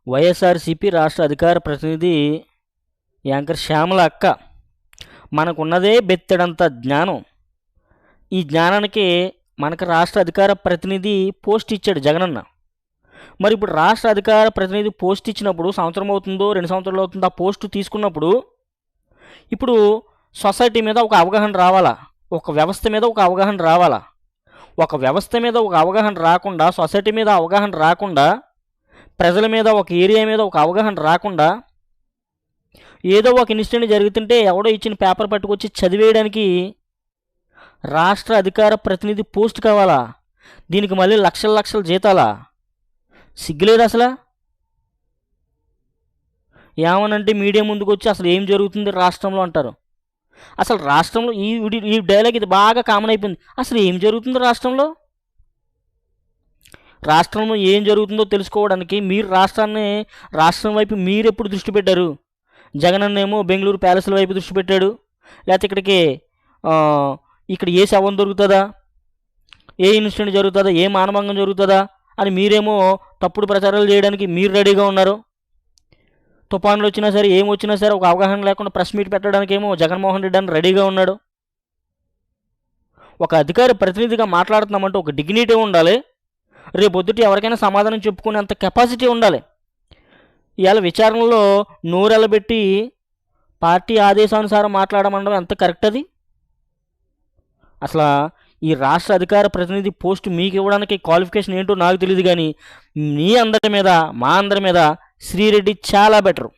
వైఎస్ఆర్సీపీ రాష్ట్ర అధికార ప్రతినిధి యాంకర్ శ్యామల అక్క. మనకున్నదే బెత్తెడంత జ్ఞానం. ఈ జ్ఞానానికి మనకు రాష్ట్ర అధికార ప్రతినిధి పోస్ట్ ఇచ్చాడు జగనన్న. మరి ఇప్పుడు రాష్ట్ర అధికార ప్రతినిధి పోస్ట్ ఇచ్చినప్పుడు సంవత్సరం అవుతుందో 2 సంవత్సరాలు అవుతుందో ఆ పోస్టు తీసుకున్నప్పుడు ఇప్పుడు సొసైటీ మీద ఒక అవగాహన రావాలా, ఒక వ్యవస్థ మీద ఒక అవగాహన రావాలా. ఒక వ్యవస్థ మీద ఒక అవగాహన రాకుండా, సొసైటీ మీద అవగాహన రాకుండా, ప్రజల మీద ఒక ఏరియా మీద ఒక అవగాహన రాకుండా ఏదో ఒక ఇన్సిడెంట్ జరుగుతుంటే ఎవడో ఇచ్చిన పేపర్ పట్టుకొచ్చి చదివేయడానికి రాష్ట్ర అధికార ప్రతినిధి పోస్ట్ కావాలా? దీనికి మళ్ళీ లక్షల లక్షల జీతాలా? సిగ్గులేదు అసలు. ఏమనంటే మీడియా ముందుకు వచ్చి అసలు ఏం జరుగుతుంది రాష్ట్రంలో అంటారు. అసలు రాష్ట్రంలో ఈ డైలాగ్ ఇది బాగా కామన్ అయిపోయింది. అసలు ఏం జరుగుతుంది రాష్ట్రంలో? రాష్ట్రంలో ఏం జరుగుతుందో తెలుసుకోవడానికి మీరు రాష్ట్రం వైపు మీరు ఎప్పుడు దృష్టి పెట్టారు? జగనన్నేమో బెంగళూరు ప్యాలెస్ల వైపు దృష్టి పెట్టాడు. లేకపోతే ఇక్కడ ఏ శవం దొరుకుతుందా, ఏ ఇన్సిడెంట్ జరుగుతుందా, ఏ మానభంగం జరుగుతుందా అని మీరేమో తప్పుడు ప్రచారాలు చేయడానికి మీరు రెడీగా ఉన్నారు. తుఫాన్లు వచ్చినా సరే ఏం వచ్చినా సరే ఒక అవగాహన లేకుండా ప్రెస్ మీట్ పెట్టడానికి ఏమో జగన్మోహన్ రెడ్డి అని రెడీగా ఉన్నాడు. ఒక అధికార ప్రతినిధిగా మాట్లాడుతున్నామంటే ఒక డిగ్నిటీ ఉండాలి. రేపొద్దుటి ఎవరికైనా సమాధానం చెప్పుకునేంత కెపాసిటీ ఉండాలి. ఇవాళ విచారణలో నోరెళ్ళబెట్టి పార్టీ ఆదేశానుసారం మాట్లాడమండం ఎంత కరెక్ట్ అది? అసలు ఈ రాష్ట్ర అధికార ప్రతినిధి పోస్ట్ మీకు ఇవ్వడానికి క్వాలిఫికేషన్ ఏంటో నాకు తెలియదు, కానీ మీ అందరి మీద మా అందరి మీద శ్రీరెడ్డి చాలా బెటరు.